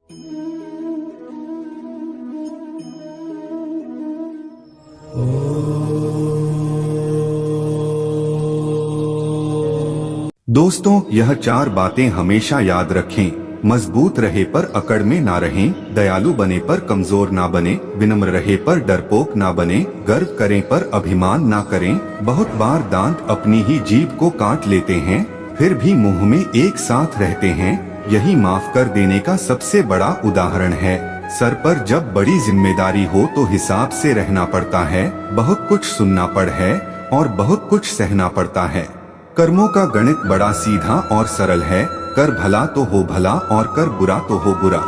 दोस्तों, यह 4 बातें हमेशा याद रखें। मजबूत रहे पर अकड़ में ना रहें, दयालु बने पर कमजोर ना बने, विनम्र रहे पर डरपोक ना बने, गर्व करें पर अभिमान ना करें। बहुत बार दांत अपनी ही जीभ को काट लेते हैं, फिर भी मुंह में एक साथ रहते हैं। यही माफ कर देने का सबसे बड़ा उदाहरण है। सर पर जब बड़ी जिम्मेदारी हो तो हिसाब से रहना पड़ता है। बहुत कुछ सुनना पड़ है और बहुत कुछ सहना पड़ता है। कर्मों का गणित बड़ा सीधा और सरल है। कर भला तो हो भला और कर बुरा तो हो बुरा।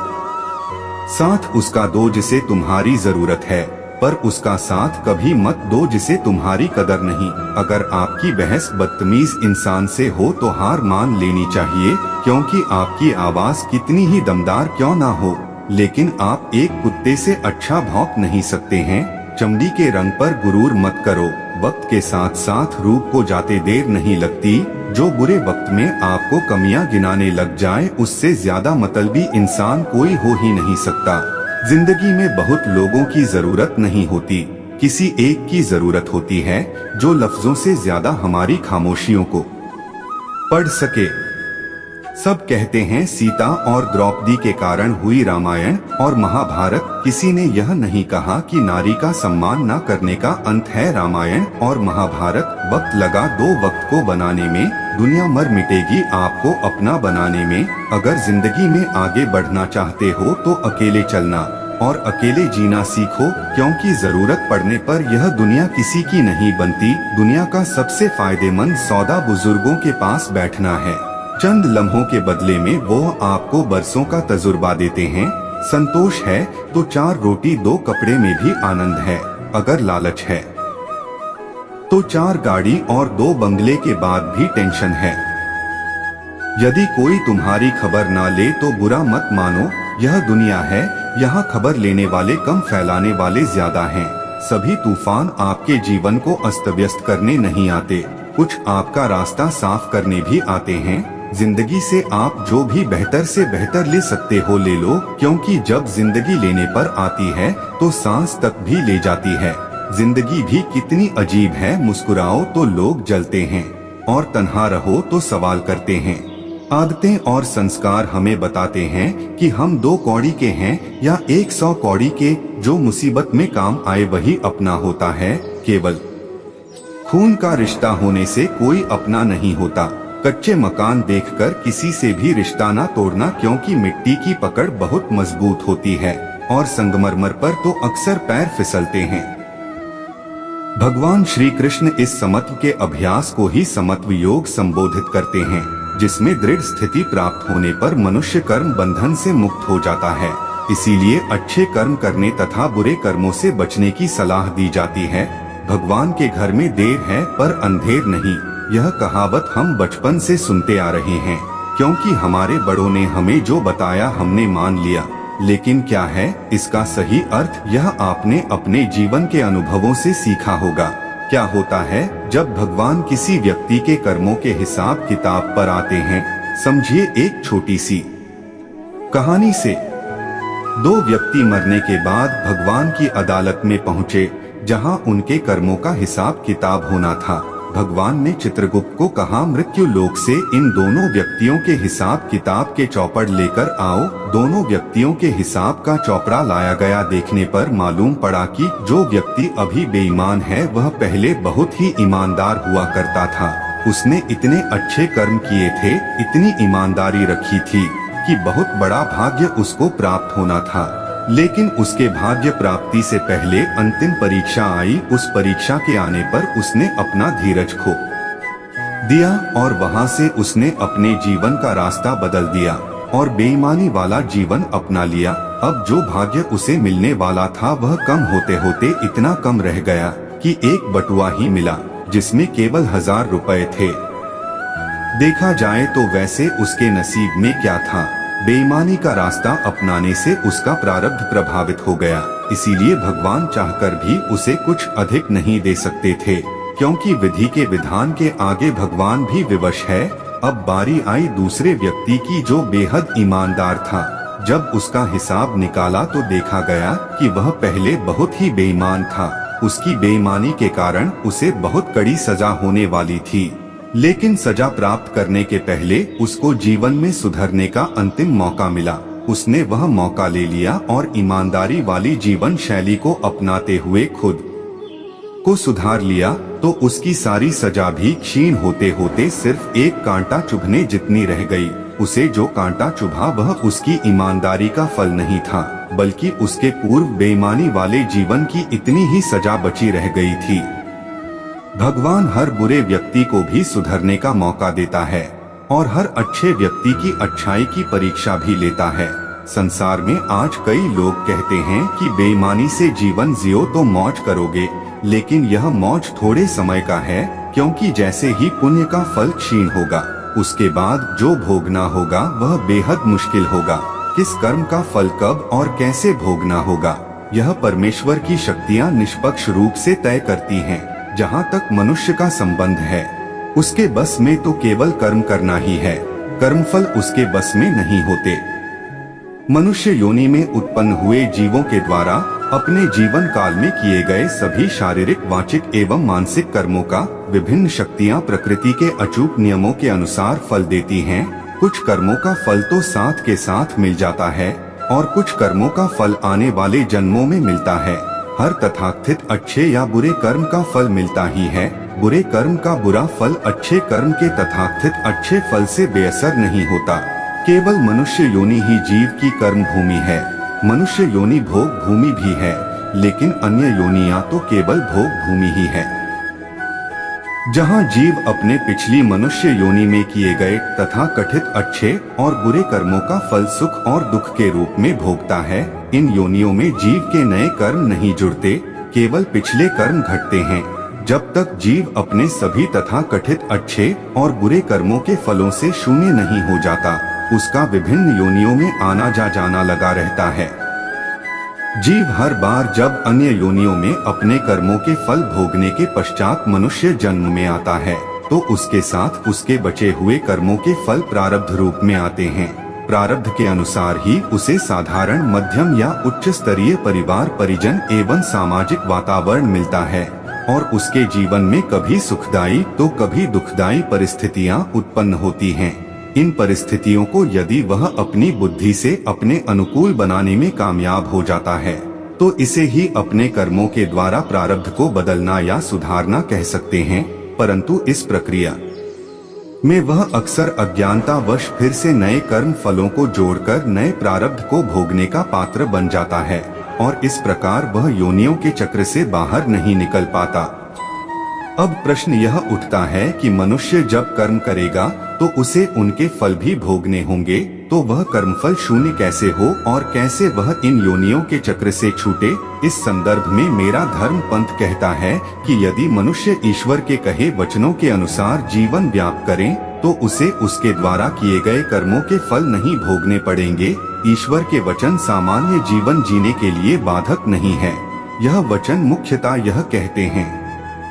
साथ उसका दो जिसे तुम्हारी जरूरत है, पर उसका साथ कभी मत दो जिसे तुम्हारी कदर नहीं। अगर आपकी बहस बदतमीज इंसान से हो तो हार मान लेनी चाहिए, क्योंकि आपकी आवाज कितनी ही दमदार क्यों ना हो, लेकिन आप एक कुत्ते से अच्छा भौंक नहीं सकते हैं। चमड़ी के रंग पर गुरूर मत करो। वक्त के साथ साथ रूप को जाते देर नहीं लगती। जो बुरे वक्त में आपको कमियां गिनाने लग जाए, उससे ज्यादा मतलबी इंसान कोई हो ही नहीं सकता। जिंदगी में बहुत लोगों की जरूरत नहीं होती, किसी एक की जरूरत होती है जो लफ्जों से ज्यादा हमारी खामोशियों को पढ़ सके। सब कहते हैं सीता और द्रौपदी के कारण हुई रामायण और महाभारत। किसी ने यह नहीं कहा कि नारी का सम्मान न करने का अंत है रामायण और महाभारत। वक्त लगा 2 वक्त को बनाने में, दुनिया मर मिटेगी आपको अपना बनाने में। अगर जिंदगी में आगे बढ़ना चाहते हो तो अकेले चलना और अकेले जीना सीखो, क्योंकि जरूरत पड़ने पर यह दुनिया किसी की नहीं बनती। दुनिया का सबसे फायदेमंद सौदा बुजुर्गों के पास बैठना है। चंद लम्हों के बदले में वो आपको बरसों का तजुर्बा देते हैं। संतोष है तो 4 रोटी 2 कपड़े में भी आनंद है। अगर लालच है तो 4 गाड़ी और 2 बंगले के बाद भी टेंशन है। यदि कोई तुम्हारी खबर ना ले तो बुरा मत मानो, यह दुनिया है, यहाँ खबर लेने वाले कम फैलाने वाले ज्यादा हैं। सभी तूफान आपके जीवन को अस्त व्यस्त करने नहीं आते, कुछ आपका रास्ता साफ करने भी आते हैं। जिंदगी से आप जो भी बेहतर से बेहतर ले सकते हो ले लो, क्योंकि जब जिंदगी लेने पर आती है तो सांस तक भी ले जाती है। जिंदगी भी कितनी अजीब है, मुस्कुराओ तो लोग जलते हैं और तन्हा रहो तो सवाल करते हैं। आदतें और संस्कार हमें बताते हैं कि हम 2 कौड़ी के हैं या 100 कौड़ी के। जो मुसीबत में काम आए वही अपना होता है। केवल खून का रिश्ता होने से कोई अपना नहीं होता। कच्चे मकान देखकर किसी से भी रिश्ता ना तोड़ना, क्योंकि मिट्टी की पकड़ बहुत मजबूत होती है और संगमरमर पर तो अक्सर पैर फिसलते हैं। भगवान श्री कृष्ण इस समत्व के अभ्यास को ही समत्व योग संबोधित करते हैं, जिसमें दृढ़ स्थिति प्राप्त होने पर मनुष्य कर्म बंधन से मुक्त हो जाता है। इसीलिए अच्छे कर्म करने तथा बुरे कर्मों से बचने की सलाह दी जाती है। भगवान के घर में देर है पर अंधेर नहीं, यह कहावत हम बचपन से सुनते आ रहे हैं, क्योंकि हमारे बड़ों ने हमें जो बताया हमने मान लिया। लेकिन क्या है इसका सही अर्थ, यह आपने अपने जीवन के अनुभवों से सीखा होगा। क्या होता है जब भगवान किसी व्यक्ति के कर्मों के हिसाब किताब पर आते हैं? समझिए एक छोटी सी कहानी से। 2 व्यक्ति मरने के बाद भगवान की अदालत में पहुँचे, जहां उनके कर्मों का हिसाब किताब होना था। भगवान ने चित्रगुप्त को कहा, मृत्यु लोक से इन दोनों व्यक्तियों के हिसाब किताब के चौपड़ लेकर आओ। दोनों व्यक्तियों के हिसाब का चौपड़ा लाया गया। देखने पर मालूम पड़ा कि जो व्यक्ति अभी बेईमान है वह पहले बहुत ही ईमानदार हुआ करता था। उसने इतने अच्छे कर्म किए थे, इतनी ईमानदारी रखी थी कि बहुत बड़ा भाग्य उसको प्राप्त होना था। लेकिन उसके भाग्य प्राप्ति से पहले अंतिम परीक्षा आई। उस परीक्षा के आने पर उसने अपना धीरज खो दिया और वहां से उसने अपने जीवन का रास्ता बदल दिया और बेईमानी वाला जीवन अपना लिया। अब जो भाग्य उसे मिलने वाला था वह कम होते होते इतना कम रह गया कि एक बटुआ ही मिला, जिसमें केवल 1000 रुपए थे। देखा जाए तो वैसे उसके नसीब में क्या था, बेईमानी का रास्ता अपनाने से उसका प्रारब्ध प्रभावित हो गया। इसीलिए भगवान चाहकर भी उसे कुछ अधिक नहीं दे सकते थे, क्योंकि विधि के विधान के आगे भगवान भी विवश है। अब बारी आई दूसरे व्यक्ति की, जो बेहद ईमानदार था। जब उसका हिसाब निकाला तो देखा गया कि वह पहले बहुत ही बेईमान था। उसकी बेईमानी के कारण उसे बहुत कड़ी सजा होने वाली थी, लेकिन सजा प्राप्त करने के पहले उसको जीवन में सुधरने का अंतिम मौका मिला। उसने वह मौका ले लिया और ईमानदारी वाली जीवन शैली को अपनाते हुए खुद को सुधार लिया, तो उसकी सारी सजा भी क्षीण होते होते सिर्फ एक कांटा चुभने जितनी रह गई। उसे जो कांटा चुभा वह उसकी ईमानदारी का फल नहीं था, बल्कि उसके पूर्व बेईमानी वाले जीवन की इतनी ही सजा बची रह गई थी। भगवान हर बुरे व्यक्ति को भी सुधरने का मौका देता है और हर अच्छे व्यक्ति की अच्छाई की परीक्षा भी लेता है। संसार में आज कई लोग कहते हैं कि बेईमानी से जीवन जियो तो मौज करोगे, लेकिन यह मौज थोड़े समय का है, क्योंकि जैसे ही पुण्य का फल क्षीण होगा उसके बाद जो भोगना होगा वह बेहद मुश्किल होगा। किस कर्म का फल कब और कैसे भोगना होगा यह परमेश्वर की शक्तियाँ निष्पक्ष रूप से तय करती हैं। जहाँ तक मनुष्य का संबंध है उसके बस में तो केवल कर्म करना ही है, कर्मफल उसके बस में नहीं होते। मनुष्य योनि में उत्पन्न हुए जीवों के द्वारा अपने जीवन काल में किए गए सभी शारीरिक, वाचिक एवं मानसिक कर्मों का विभिन्न शक्तियाँ प्रकृति के अचूक नियमों के अनुसार फल देती हैं। कुछ कर्मों का फल तो साथ के साथ मिल जाता है और कुछ कर्मों का फल आने वाले जन्मों में मिलता है। हर तथाकथित अच्छे या बुरे कर्म का फल मिलता ही है। बुरे कर्म का बुरा फल अच्छे कर्म के तथाकथित अच्छे फल से बेअसर नहीं होता। केवल मनुष्य योनि ही जीव की कर्म भूमि है। मनुष्य योनि भोग भूमि भी है, लेकिन अन्य योनियां तो केवल भोग भूमि ही है। जहां जीव अपने पिछली मनुष्य योनि में किए गए तथा कथित अच्छे और बुरे कर्मों का फल सुख और दुख के रूप में भोगता है। इन योनियों में जीव के नए कर्म नहीं जुड़ते, केवल पिछले कर्म घटते हैं। जब तक जीव अपने सभी तथा कथित अच्छे और बुरे कर्मों के फलों से शून्य नहीं हो जाता, उसका विभिन्न योनियों में आना जाना लगा रहता है। जीव हर बार जब अन्य योनियों में अपने कर्मों के फल भोगने के पश्चात मनुष्य जन्म में आता है, तो उसके साथ उसके बचे हुए कर्मों के फल प्रारब्ध रूप में आते हैं। प्रारब्ध के अनुसार ही उसे साधारण, मध्यम या उच्च स्तरीय परिवार, परिजन एवं सामाजिक वातावरण मिलता है और उसके जीवन में कभी सुखदायी तो कभी दुखदायी परिस्थितियां उत्पन्न होती हैं। इन परिस्थितियों को यदि वह अपनी बुद्धि से अपने अनुकूल बनाने में कामयाब हो जाता है, तो इसे ही अपने कर्मों के द्वारा प्रारब्ध को बदलना या सुधारना कह सकते हैं। परंतु इस प्रक्रिया में वह अक्सर अज्ञानतावश फिर से नए कर्म फलों को जोड़कर नए प्रारब्ध को भोगने का पात्र बन जाता है और इस प्रकार वह योनियों के चक्र से बाहर नहीं निकल पाता। अब प्रश्न यह उठता है कि मनुष्य जब कर्म करेगा तो उसे उनके फल भी भोगने होंगे, तो वह कर्मफल शून्य कैसे हो और कैसे वह इन योनियों के चक्र से छूटे। इस संदर्भ में मेरा धर्म पंथ कहता है कि यदि मनुष्य ईश्वर के कहे वचनों के अनुसार जीवन व्याप्त करें, तो उसे उसके द्वारा किए गए कर्मों के फल नहीं भोगने पड़ेंगे। ईश्वर के वचन सामान्य जीवन जीने के लिए बाधक नहीं है। यह वचन मुख्यतः यह कहते हैं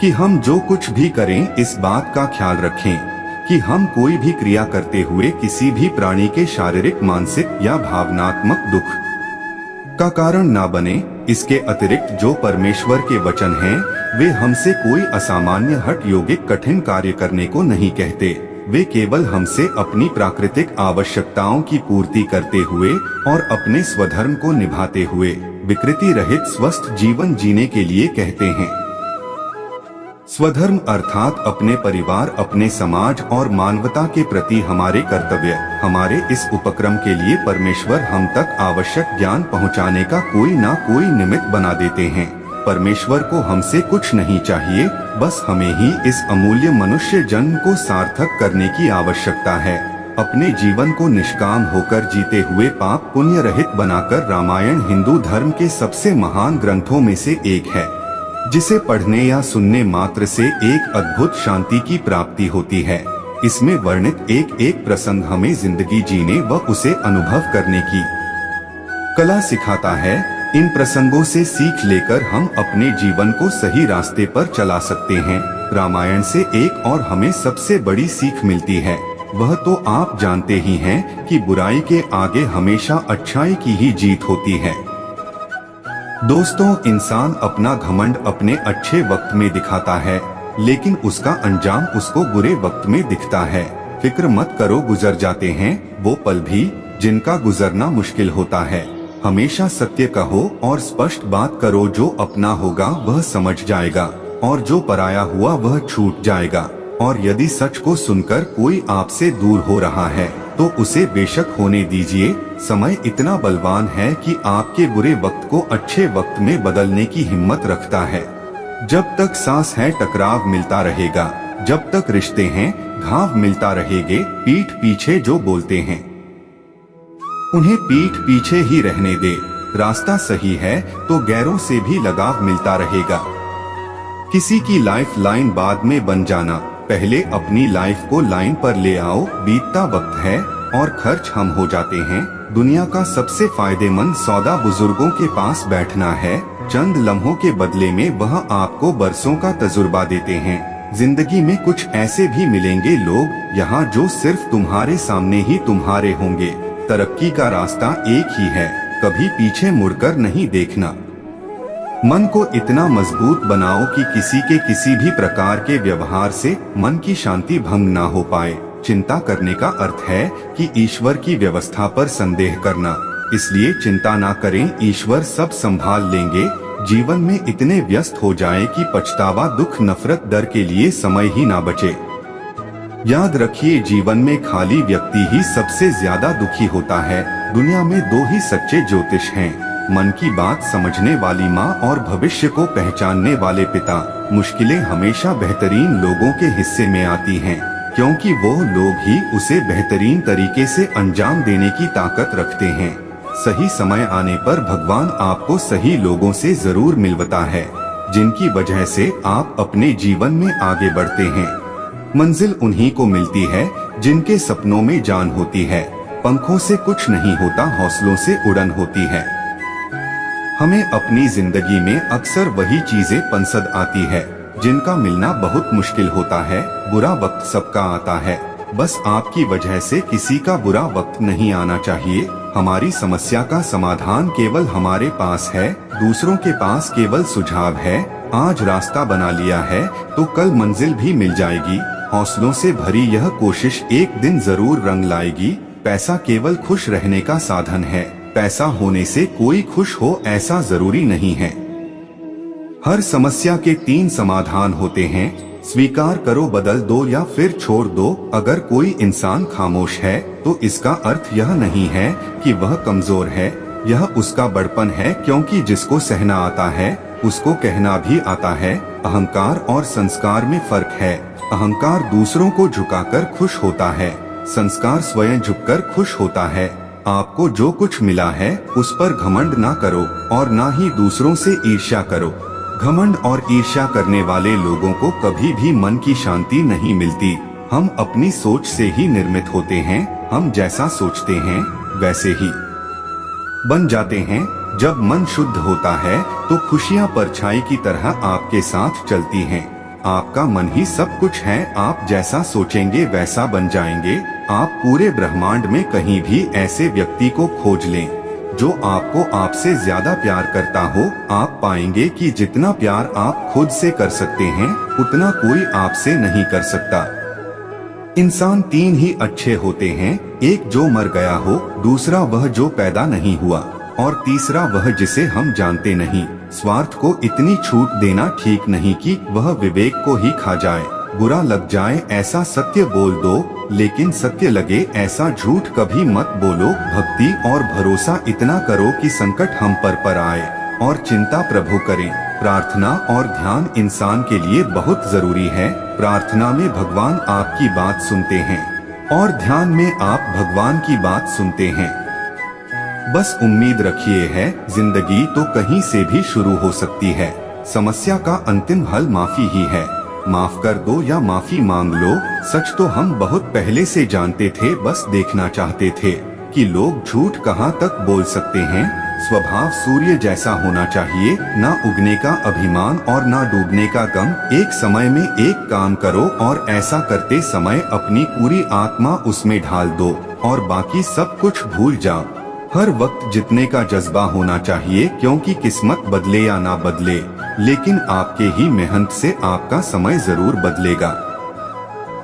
कि हम जो कुछ भी करें इस बात का ख्याल रखें कि हम कोई भी क्रिया करते हुए किसी भी प्राणी के शारीरिक, मानसिक या भावनात्मक दुख का कारण ना बने। इसके अतिरिक्त जो परमेश्वर के वचन हैं, वे हमसे कोई असामान्य, हठ योगिक, कठिन कार्य करने को नहीं कहते। वे केवल हमसे अपनी प्राकृतिक आवश्यकताओं की पूर्ति करते हुए और अपने स्वधर्म को निभाते हुए विकृति रहित स्वस्थ जीवन जीने के लिए कहते हैं। स्वधर्म अर्थात अपने परिवार, अपने समाज और मानवता के प्रति हमारे कर्तव्य। हमारे इस उपक्रम के लिए परमेश्वर हम तक आवश्यक ज्ञान पहुंचाने का कोई ना कोई निमित्त बना देते हैं। परमेश्वर को हमसे कुछ नहीं चाहिए, बस हमें ही इस अमूल्य मनुष्य जन्म को सार्थक करने की आवश्यकता है। अपने जीवन को निष्काम होकर जीते हुए, पाप पुण्य रहित बनाकर रामायण हिंदू धर्म के सबसे महान ग्रंथों में से एक है, जिसे पढ़ने या सुनने मात्र से एक अद्भुत शांति की प्राप्ति होती है। इसमें वर्णित एक एक प्रसंग हमें जिंदगी जीने व उसे अनुभव करने की कला सिखाता है। इन प्रसंगों से सीख लेकर हम अपने जीवन को सही रास्ते पर चला सकते हैं। रामायण से एक और हमें सबसे बड़ी सीख मिलती है वह तो आप जानते ही हैं कि बुराई के आगे हमेशा अच्छाई की ही जीत होती है। दोस्तों, इंसान अपना घमंड अपने अच्छे वक्त में दिखाता है, लेकिन उसका अंजाम उसको बुरे वक्त में दिखता है। फिक्र मत करो, गुजर जाते हैं वो पल भी जिनका गुजरना मुश्किल होता है। हमेशा सत्य कहो और स्पष्ट बात करो। जो अपना होगा वह समझ जाएगा और जो पराया हुआ वह छूट जाएगा। और यदि सच को सुनकर कोई आपसे दूर हो रहा है तो उसे बेशक होने दीजिए। समय इतना बलवान है कि आपके बुरे वक्त को अच्छे वक्त में बदलने की हिम्मत रखता है। जब तक सांस है टकराव मिलता रहेगा, जब तक रिश्ते हैं घाव मिलता रहेंगे। पीठ पीछे जो बोलते हैं उन्हें पीठ पीछे ही रहने दे। रास्ता सही है तो गैरों से भी लगाव मिलता रहेगा। किसी की लाइफ लाइन बाद में बन जाना, पहले अपनी लाइफ को लाइन पर ले आओ। बीतता वक्त है और खर्च हम हो जाते हैं। दुनिया का सबसे फायदेमंद सौदा बुजुर्गों के पास बैठना है। चंद लम्हों के बदले में वह आपको बरसों का तजुर्बा देते हैं। जिंदगी में कुछ ऐसे भी मिलेंगे लोग यहाँ जो सिर्फ तुम्हारे सामने ही तुम्हारे होंगे। तरक्की का रास्ता एक ही है, कभी पीछे मुड़कर नहीं देखना। मन को इतना मजबूत बनाओ कि किसी के किसी भी प्रकार के व्यवहार से मन की शांति भंग ना हो पाए। चिंता करने का अर्थ है कि ईश्वर की व्यवस्था पर संदेह करना। इसलिए चिंता ना करें, ईश्वर सब संभाल लेंगे। जीवन में इतने व्यस्त हो जाएं कि पछतावा, दुख, नफरत, डर के लिए समय ही ना बचे। याद रखिए, जीवन में खाली व्यक्ति ही सबसे ज्यादा दुखी होता है। दुनिया में दो ही सच्चे ज्योतिष हैं, मन की बात समझने वाली माँ और भविष्य को पहचानने वाले पिता। मुश्किलें हमेशा बेहतरीन लोगों के हिस्से में आती हैं, क्योंकि वो लोग ही उसे बेहतरीन तरीके से अंजाम देने की ताकत रखते हैं। सही समय आने पर भगवान आपको सही लोगों से जरूर मिलवाता है, जिनकी वजह से आप अपने जीवन में आगे बढ़ते हैं। मंजिल उन्हीं को मिलती है जिनके सपनों में जान होती है। पंखों से कुछ नहीं होता, हौसलों से उड़न होती है। हमें अपनी जिंदगी में अक्सर वही चीजें पसंद आती है जिनका मिलना बहुत मुश्किल होता है। बुरा वक्त सबका आता है, बस आपकी वजह से किसी का बुरा वक्त नहीं आना चाहिए। हमारी समस्या का समाधान केवल हमारे पास है, दूसरों के पास केवल सुझाव है। आज रास्ता बना लिया है तो कल मंजिल भी मिल जाएगी। हौसलों से भरी यह कोशिश एक दिन जरूर रंग लाएगी। पैसा केवल खुश रहने का साधन है, पैसा होने से कोई खुश हो ऐसा जरूरी नहीं है। हर समस्या के 3 समाधान होते हैं, स्वीकार करो, बदल दो या फिर छोड़ दो। अगर कोई इंसान खामोश है तो इसका अर्थ यह नहीं है कि वह कमजोर है, यह उसका बड़पन है। क्योंकि जिसको सहना आता है उसको कहना भी आता है। अहंकार और संस्कार में फर्क है। अहंकार दूसरों को झुकाकर खुश होता है, संस्कार स्वयं झुककर खुश होता है। आपको जो कुछ मिला है उस पर घमंड ना करो और ना ही दूसरों से ईर्ष्या करो। घमंड और ईर्ष्या करने वाले लोगों को कभी भी मन की शांति नहीं मिलती। हम अपनी सोच से ही निर्मित होते हैं, हम जैसा सोचते हैं वैसे ही बन जाते हैं। जब मन शुद्ध होता है तो खुशियाँ परछाई की तरह आपके साथ चलती हैं। आपका मन ही सब कुछ है, आप जैसा सोचेंगे वैसा बन जाएंगे। आप पूरे ब्रह्मांड में कहीं भी ऐसे व्यक्ति को खोज लें जो आपको आपसे ज्यादा प्यार करता हो, आप पाएंगे कि जितना प्यार आप खुद से कर सकते हैं उतना कोई आपसे नहीं कर सकता। इंसान 3 ही अच्छे होते हैं, एक जो मर गया हो, दूसरा वह जो पैदा नहीं हुआ और तीसरा वह जिसे हम जानते नहीं। स्वार्थ को इतनी छूट देना ठीक नहीं कि वह विवेक को ही खा जाए। बुरा लग जाए ऐसा सत्य बोल दो, लेकिन सत्य लगे ऐसा झूठ कभी मत बोलो। भक्ति और भरोसा इतना करो कि संकट हम पर आए और चिंता प्रभु करें। प्रार्थना और ध्यान इंसान के लिए बहुत जरूरी है। प्रार्थना में भगवान आपकी बात सुनते हैं और ध्यान में आप भगवान की बात सुनते हैं। बस उम्मीद रखिए है, जिंदगी तो कहीं से भी शुरू हो सकती है। समस्या का अंतिम हल माफी ही है। माफ कर दो या माफी मांग लो, सच तो हम बहुत पहले से जानते थे, बस देखना चाहते थे कि लोग झूठ कहाँ तक बोल सकते हैं। स्वभाव सूर्य जैसा होना चाहिए, ना उगने का अभिमान और ना डूबने का गम। एक समय में एक काम करो और ऐसा करते समय अपनी पूरी आत्मा उसमें ढाल दो और बाकी सब कुछ भूल जाओ। हर वक्त जीतने का जज्बा होना चाहिए, क्योंकि किस्मत बदले या ना बदले, लेकिन आपके ही मेहनत से आपका समय जरूर बदलेगा।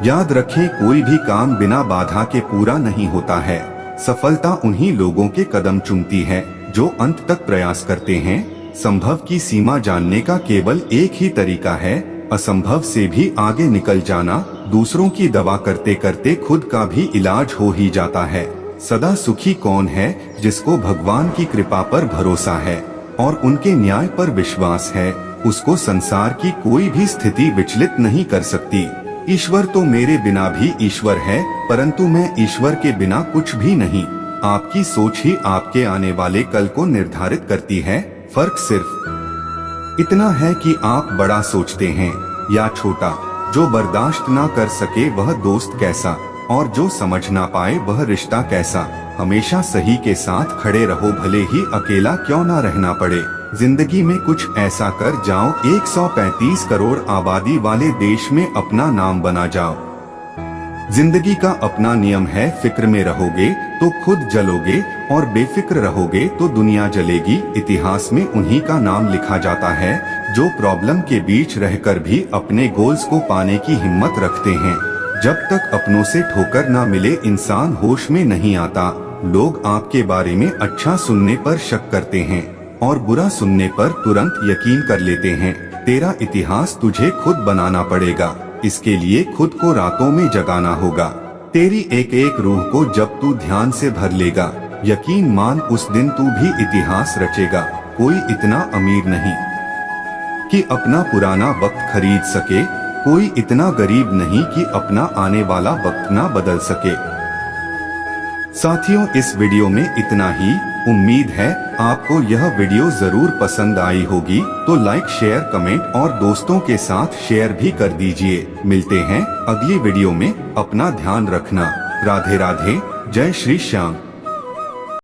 याद रखें, कोई भी काम बिना बाधा के पूरा नहीं होता है। सफलता उन्हीं लोगों के कदम चूमती है जो अंत तक प्रयास करते हैं। संभव की सीमा जानने का केवल एक ही तरीका है, असंभव से भी आगे निकल जाना। दूसरों की दवा करते करते खुद का भी इलाज हो ही जाता है। सदा सुखी कौन है? जिसको भगवान की कृपा पर भरोसा है और उनके न्याय पर विश्वास है, उसको संसार की कोई भी स्थिति विचलित नहीं कर सकती। ईश्वर तो मेरे बिना भी ईश्वर है, परंतु मैं ईश्वर के बिना कुछ भी नहीं। आपकी सोच ही आपके आने वाले कल को निर्धारित करती है। फर्क सिर्फ इतना है कि आप बड़ा सोचते हैं या छोटा। जो बर्दाश्त ना कर सके वह दोस्त कैसा, और जो समझ ना पाए वह रिश्ता कैसा। हमेशा सही के साथ खड़े रहो, भले ही अकेला क्यों ना रहना पड़े। जिंदगी में कुछ ऐसा कर जाओ, 135 करोड़ आबादी वाले देश में अपना नाम बना जाओ। जिंदगी का अपना नियम है, फिक्र में रहोगे तो खुद जलोगे और बेफिक्र रहोगे तो दुनिया जलेगी। इतिहास में उन्हीं का नाम लिखा जाता है जो प्रॉब्लम के बीच रहकर भी अपने गोल्स को पाने की हिम्मत रखते हैं। जब तक अपनों से ठोकर ना मिले इंसान होश में नहीं आता। लोग आपके बारे में अच्छा सुनने पर शक करते हैं और बुरा सुनने पर तुरंत यकीन कर लेते हैं। तेरा इतिहास तुझे खुद बनाना पड़ेगा, इसके लिए खुद को रातों में जगाना होगा। तेरी एक एक रूह को जब तू ध्यान से भर लेगा, यकीन मान उस दिन तू भी इतिहास रचेगा। कोई इतना अमीर नहीं कि अपना पुराना वक्त खरीद सके, कोई इतना गरीब नहीं कि अपना आने वाला वक्त ना बदल सके। साथियों, इस वीडियो में इतना ही। उम्मीद है आपको यह वीडियो जरूर पसंद आई होगी, तो लाइक, शेयर, कमेंट और दोस्तों के साथ शेयर भी कर दीजिए। मिलते हैं अगली वीडियो में। अपना ध्यान रखना। राधे राधे। जय श्री श्याम।